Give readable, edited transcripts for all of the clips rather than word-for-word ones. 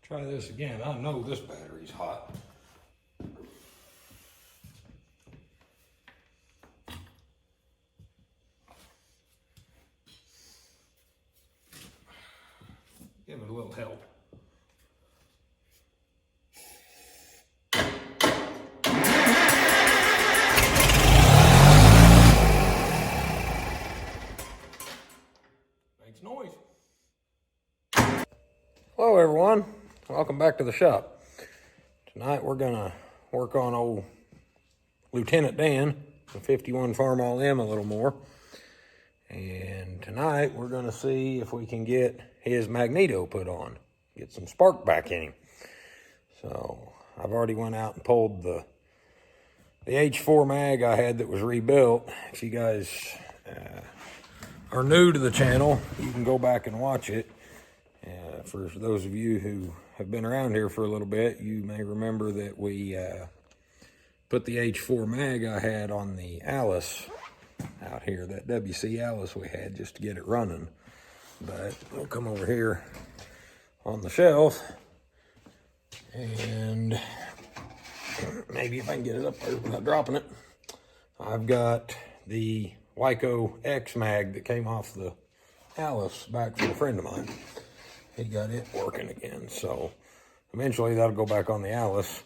Try this again. I know this battery's hot. Give it a little help. Makes noise. Hello everyone, welcome back to the shop. Tonight we're gonna work on old Lieutenant Dan, the 51 Farmall M a little more. And tonight we're gonna see if we can get his magneto put on, get some spark back in him. So I've already went out and pulled the H4 mag I had that was rebuilt. If you guys are new to the channel, you can go back and watch it. For those of you who have been around here for a little bit, you may remember that we put the H4 mag I had on the Alice out here, that WC Alice we had, just to get it running. But we'll come over here on the shelf and maybe if I can get it up there without dropping it. I've got the Wyco X mag that came off the Alice back from a friend of mine. He got it working again, so eventually that'll go back on the Alice.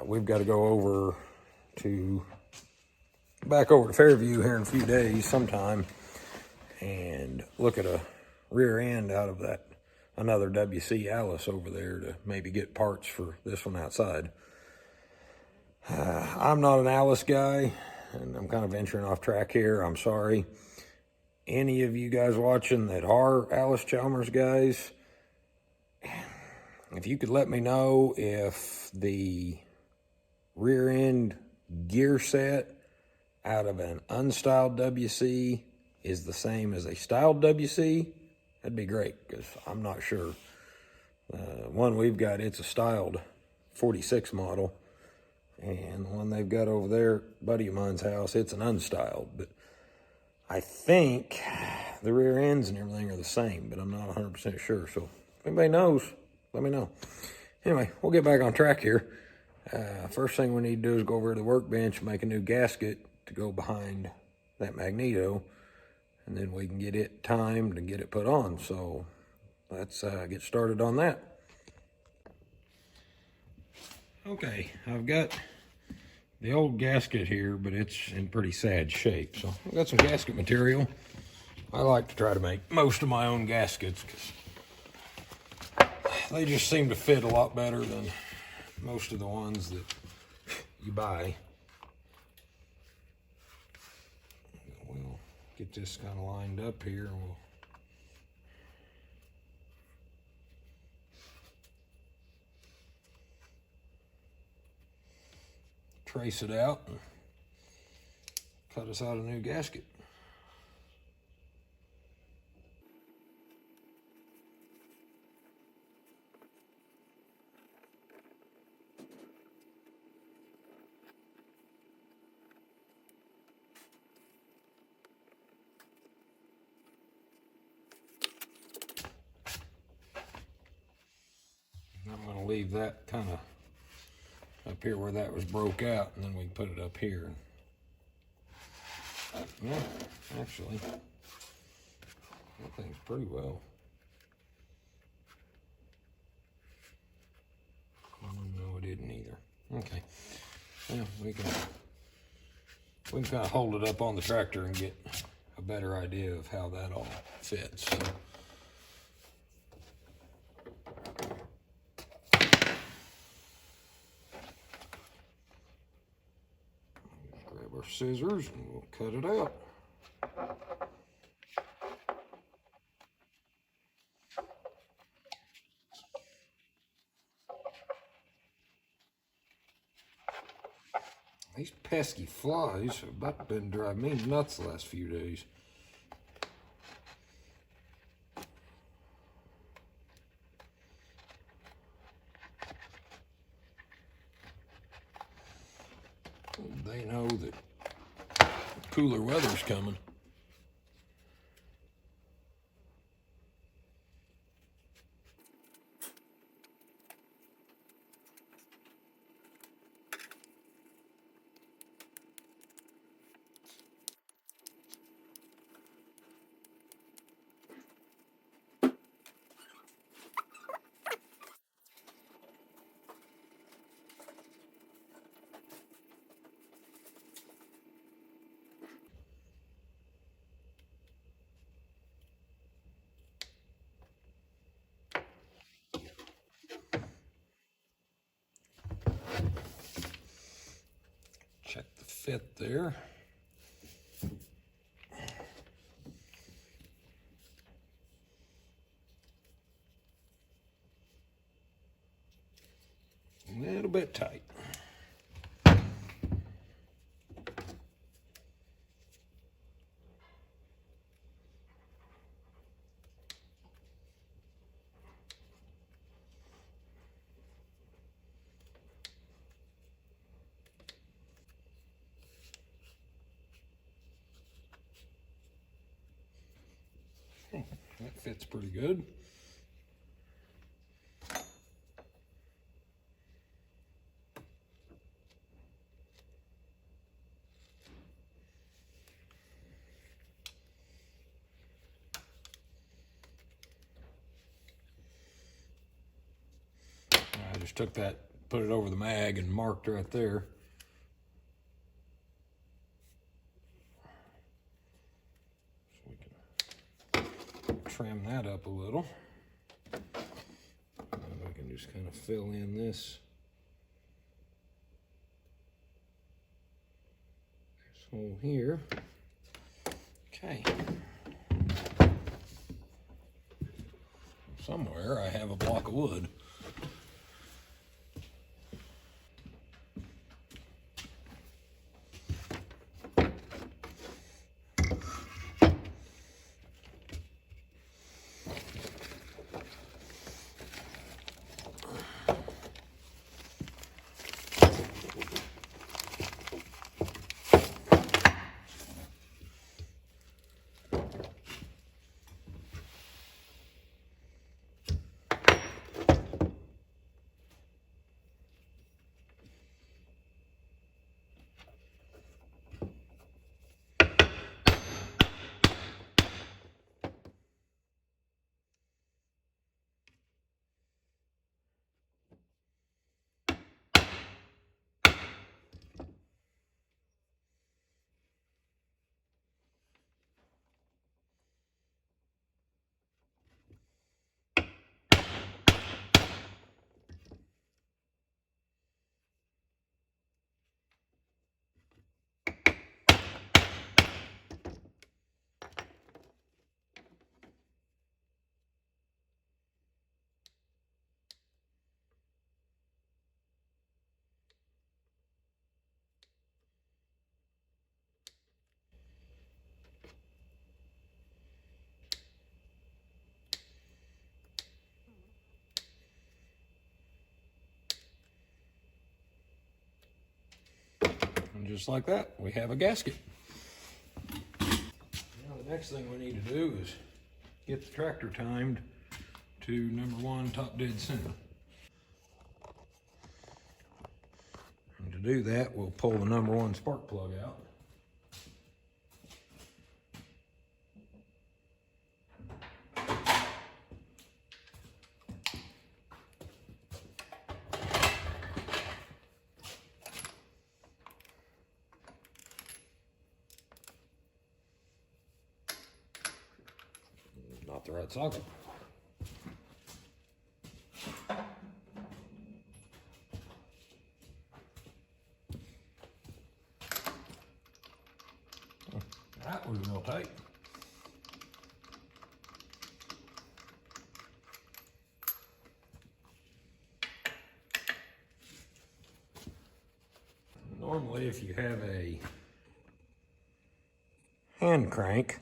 We've got to go back over to Fairview here in a few days sometime and look at a rear end out of that another WC Alice over there to maybe get parts for this one outside. I'm not an Alice guy, and I'm kind of venturing off track here. I'm sorry. Any of you guys watching that are Alice Chalmers guys, if you could let me know if the rear end gear set out of an unstyled WC is the same as a styled WC, that'd be great, because I'm not sure. One we've got, it's a styled 46 model, and the one they've got over there, buddy of mine's house, it's an unstyled, but I think the rear ends and everything are the same, but I'm not 100% sure. So if anybody knows, let me know. Anyway, we'll get back on track here. First thing we need to do is go over to the workbench and make a new gasket to go behind that magneto, and then we can get it timed and get it put on. So let's get started on that. Okay, I've got the old gasket here, but it's in pretty sad shape. So I've got some gasket material. I like to try to make most of my own gaskets because they just seem to fit a lot better than most of the ones that you buy. We'll get this kind of lined up here and we'll trace it out and cut us out a new gasket. I'm going to leave that kind of up here where that was broke out, and then we can put it up here. Yeah, actually, that thing's pretty well. No, it didn't either. Okay, yeah, we can kind of hold it up on the tractor and get a better idea of how that all fits. So. Our scissors and we'll cut it out. These pesky flies have about been driving me nuts the last few days. They know that cooler weather's coming. fit there. A little bit tight. That fits pretty good. I just took that, put it over the mag and marked right there. So we can trim that up a little. And I can just kind of fill in this hole here. Okay. Somewhere I have a block of wood. And just like that, we have a gasket. Now the next thing we need to do is get the tractor timed to #1 top dead center. And to do that, we'll pull the #1 spark plug out. Not the right socket. That was real tight. Normally, if you have a hand crank,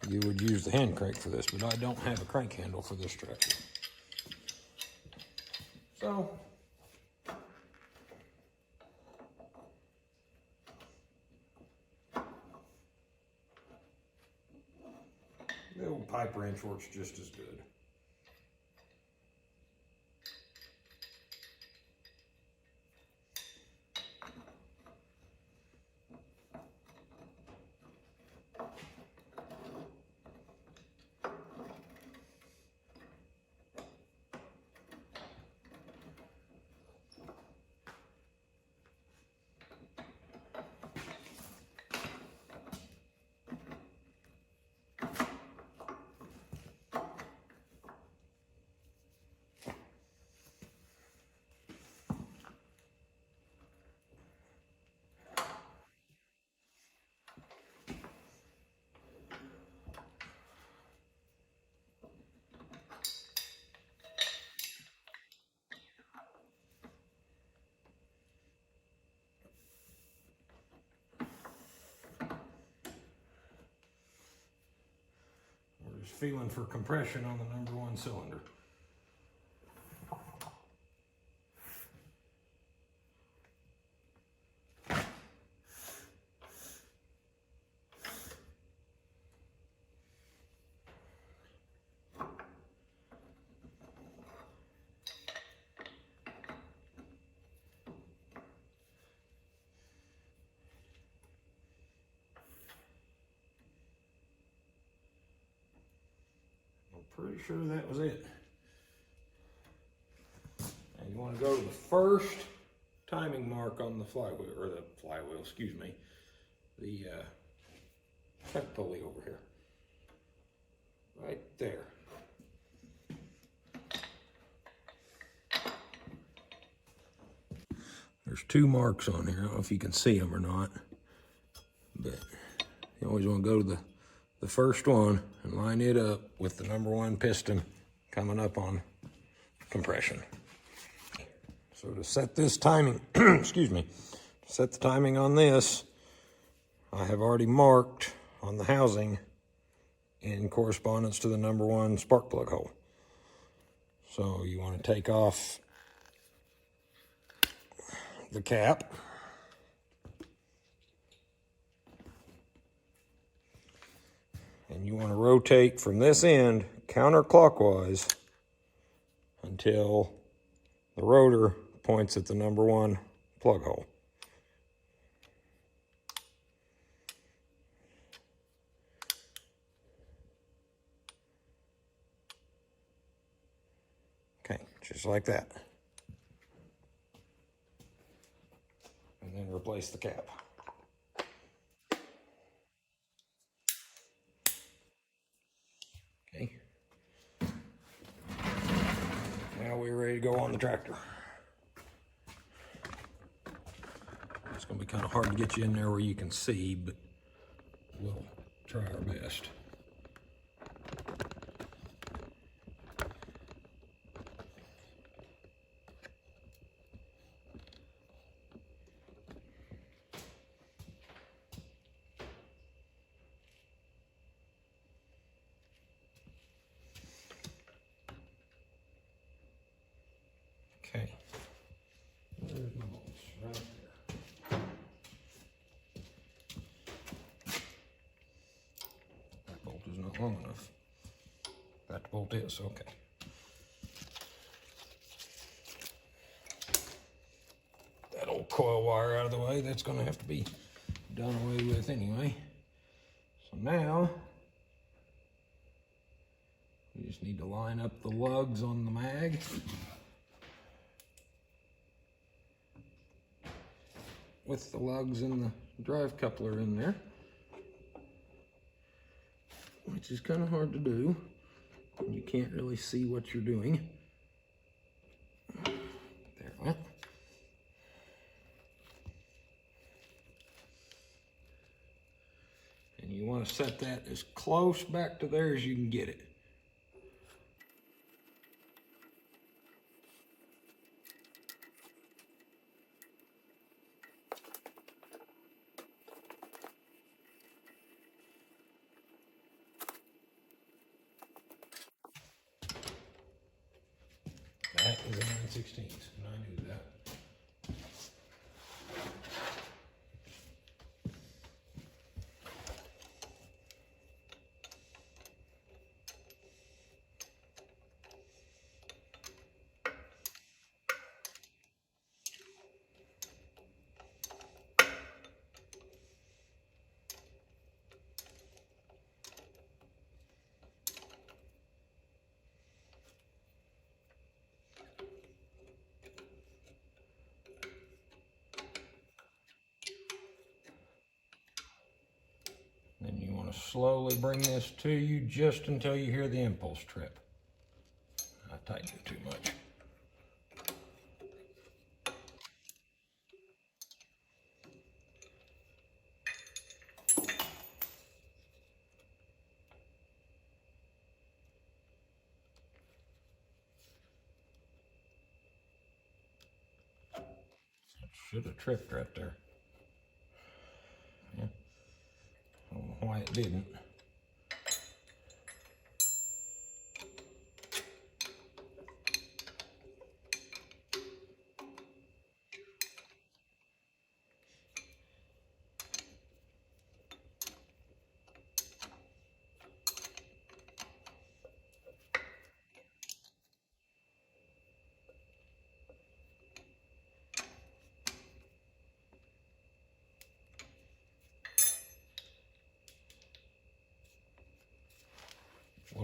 you would use the hand crank for this, but I don't have a crank handle for this tractor. So, the old pipe wrench works just as good. feeling for compression on the #1 cylinder. Pretty sure that was it. And you want to go to the first timing mark on the flywheel, or the flywheel, excuse me, the check pulley over here. Right there. There's 2 marks on here. I don't know if you can see them or not, but you always want to go to the first one and line it up with the #1 piston coming up on compression. So to set this timing, excuse me, to set the timing on this, I have already marked on the housing in correspondence to the #1 spark plug hole. So you want to take off the cap. And you want to rotate from this end counterclockwise until the rotor points at the #1 plug hole. Okay, just like that. And then replace the cap. Okay. Now we're ready to go on the tractor. It's going to be kind of hard to get you in there where you can see, but we'll try our best. Okay. There's my bolts right there. That bolt is not long enough. That bolt is, okay. That old coil wire out of the way, that's going to have to be done away with anyway. So now, we just need to line up the lugs on the mag. With the lugs and the drive coupler in there, which is kind of hard to do. You can't really see what you're doing. There it went. And you want to set that as close back to there as you can get it. That is a 9/16, and I knew that. Then you want to slowly bring this to you just until you hear the impulse trip. I tightened it too much. Should have tripped right there. Yeah. I don't know why it didn't.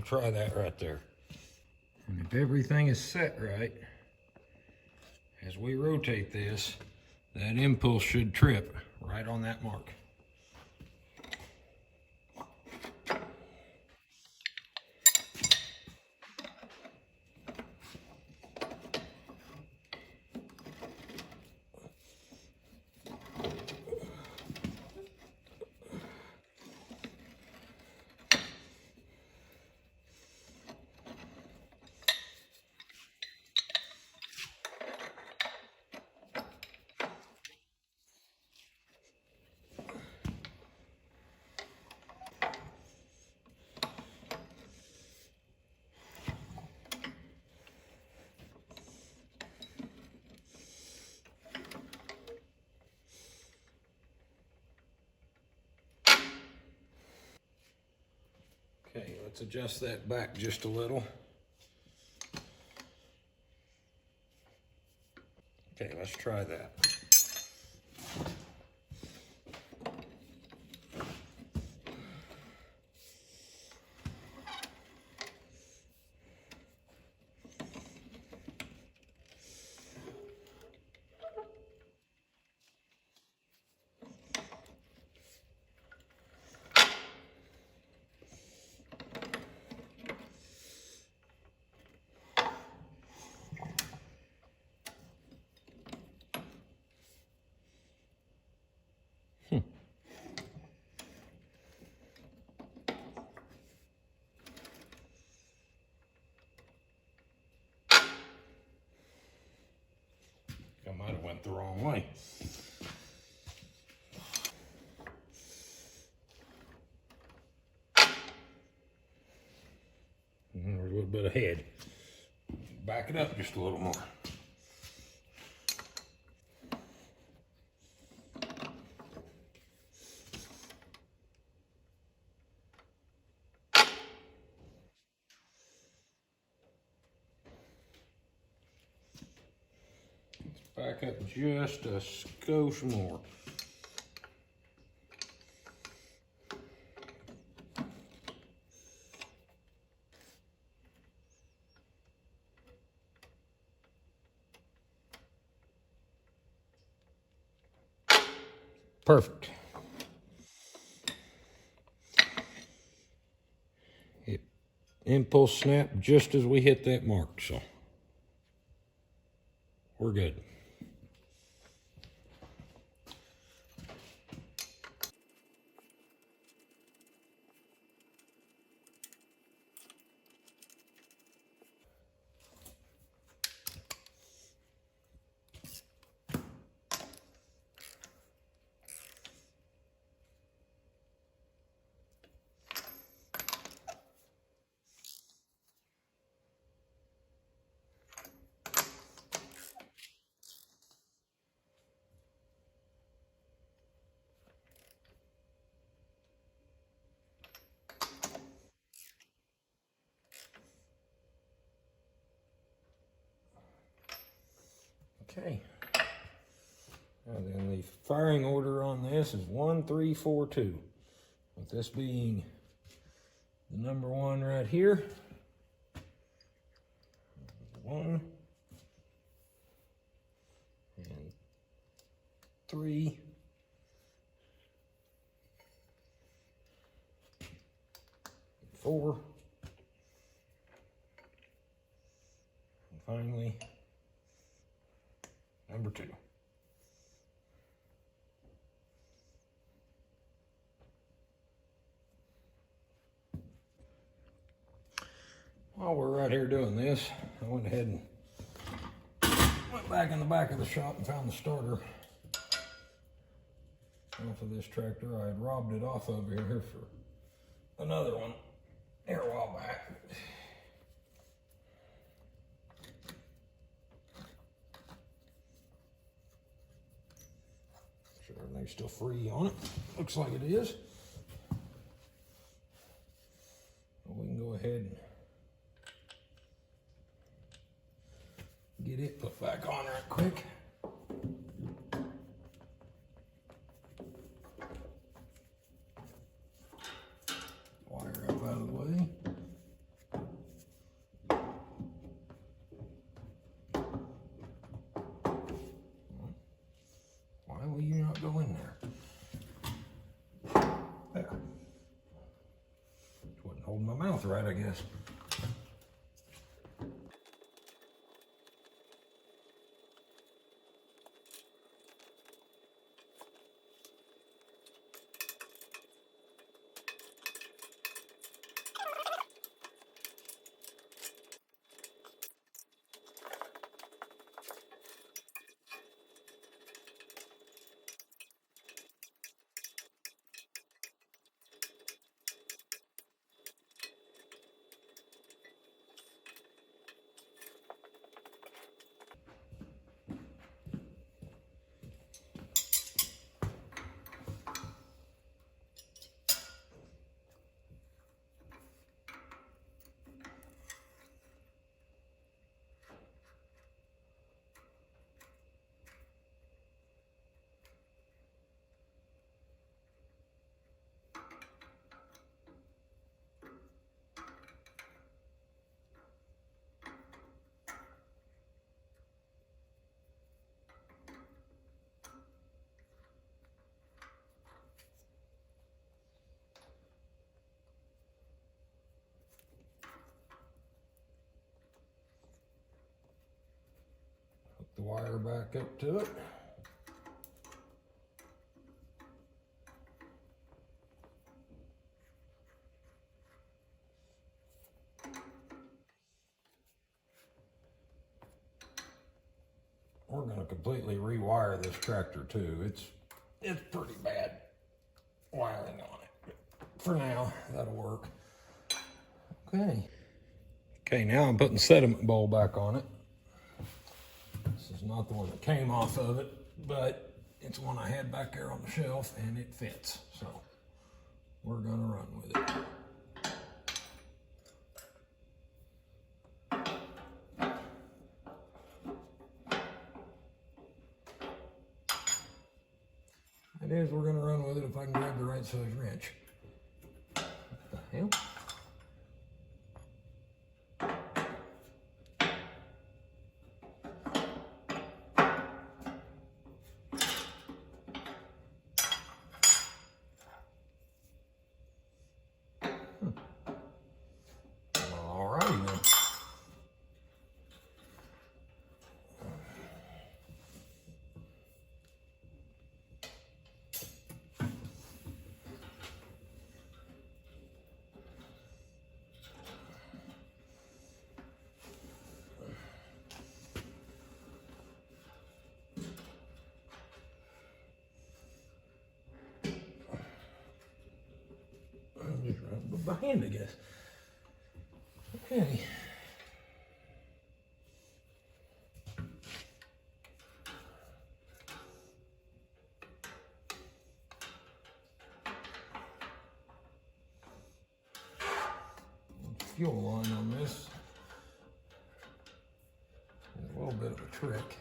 we'll try that right there. And if everything is set right, as we rotate this, that impulse should trip right on that mark. Okay, let's adjust that back just a little. Okay, let's try that. I might have went the wrong way. There's a little bit ahead. Back it up just a little more. Back up just a skosh more. Perfect. It impulse snapped just as we hit that mark, so we're good. Okay. Now then, the firing order on this is 1, 3, 4, 2. With this being the number 1 right here. 1 and 3 and 4 and finally number 2. While we're right here doing this, I went ahead and went back in the back of the shop and found the starter off of this tractor. I had robbed it off over here for another one here a while back. Sure everything's still free on it. Looks like it is. Well, we can go ahead and get it put back on right quick. Wire up out of the way. go in there. There. Wouldn't hold my mouth right, I guess. The wire back up to it. We're going to completely rewire this tractor too. It's pretty bad wiring on it. But for now, that'll work. Okay. Okay, now I'm putting sediment bowl back on it. This is not the one that came off of it, but it's one I had back there on the shelf and it fits. So we're gonna run with it. It is, we're gonna run with it if I can grab the right size wrench. What the hell? Alrighty then. Just run by hand, I guess. Okay. Fuel line on this. There's a little bit of a trick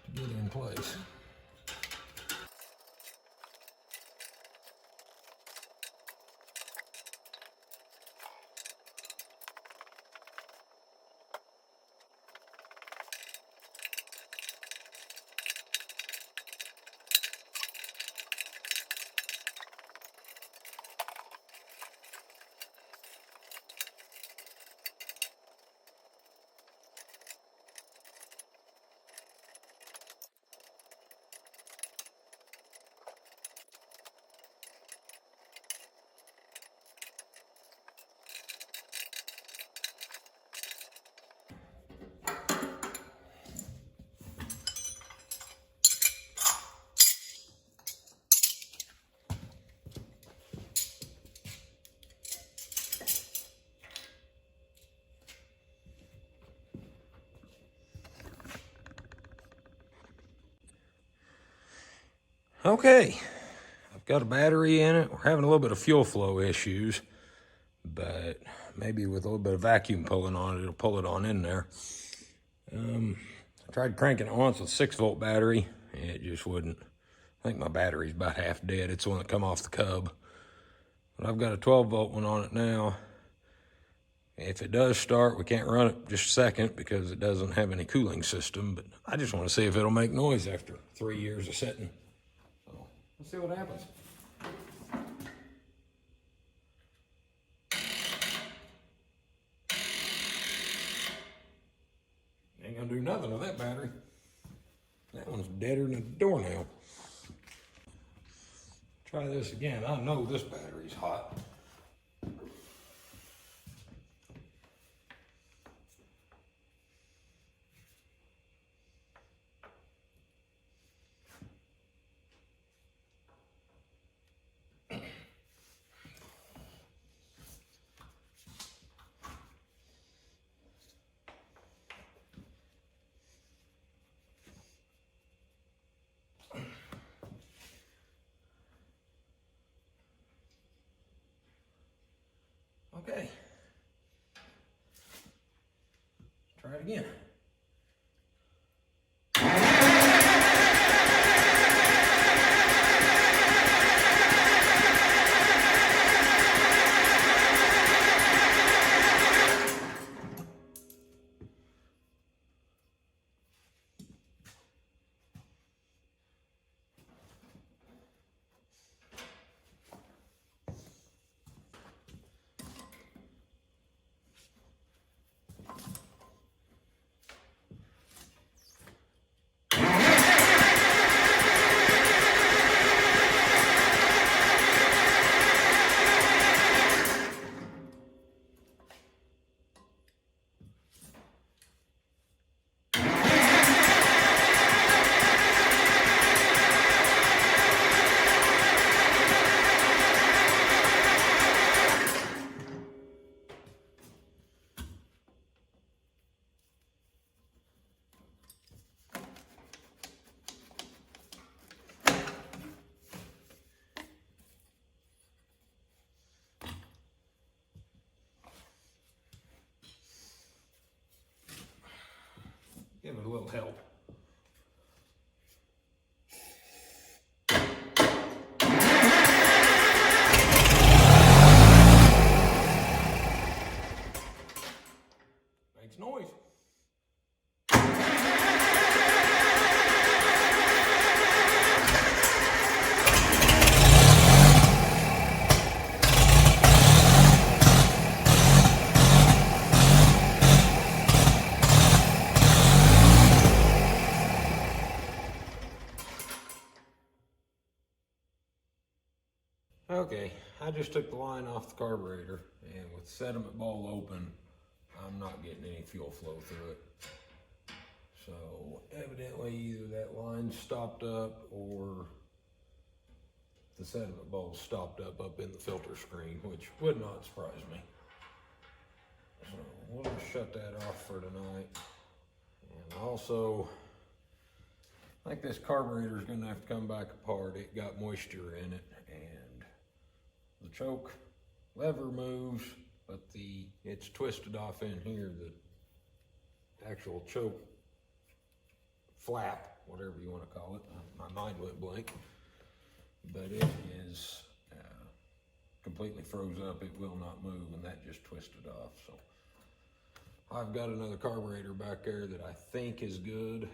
to get in place. Okay, I've got a battery in it. We're having a little bit of fuel flow issues, but maybe with a little bit of vacuum pulling on it, it'll pull it on in there. I tried cranking it once with 6-volt battery. It just wouldn't. I think my battery's about half dead. It's the one that come off the cub. But I've got a 12-volt one on it now, and If it does start, we can't run it just a second because it doesn't have any cooling system, but I just want to see if it'll make noise after 3 years of sitting. So let's see what happens. Ain't gonna do nothing with that battery. That one's deader than a doornail. Try this again. I know this battery's hot. Okay. Try it again. Give it a little help. Makes noise. Okay, I just took the line off the carburetor, and with the sediment bowl open, I'm not getting any fuel flow through it. So evidently either that line stopped up or the sediment bowl stopped up in the filter screen, which would not surprise me. So we'll just shut that off for tonight. And also, I think this carburetor is going to have to come back apart. It got moisture in it, and the choke lever moves, but it's twisted off in here. The actual choke flap, whatever you want to call it. My mind went blank, but it is completely froze up. It will not move, and that just twisted off. So I've got another carburetor back there that I think is good.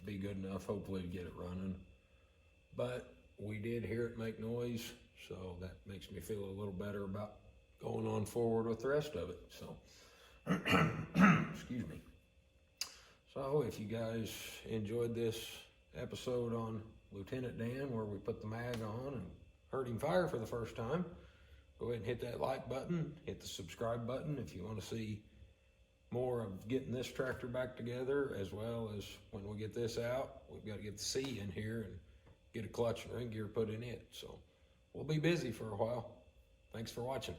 Be good enough, hopefully, to get it running. But we did hear it make noise, so that makes me feel a little better about going on forward with the rest of it. So, excuse me. So if you guys enjoyed this episode on Lieutenant Dan, where we put the mag on and heard him fire for the first time, go ahead and hit that like button, hit the subscribe button if you want to see more of getting this tractor back together, as well as when we get this out, we've got to get the C in here and get a clutch and ring gear put in it. So we'll be busy for a while. Thanks for watching.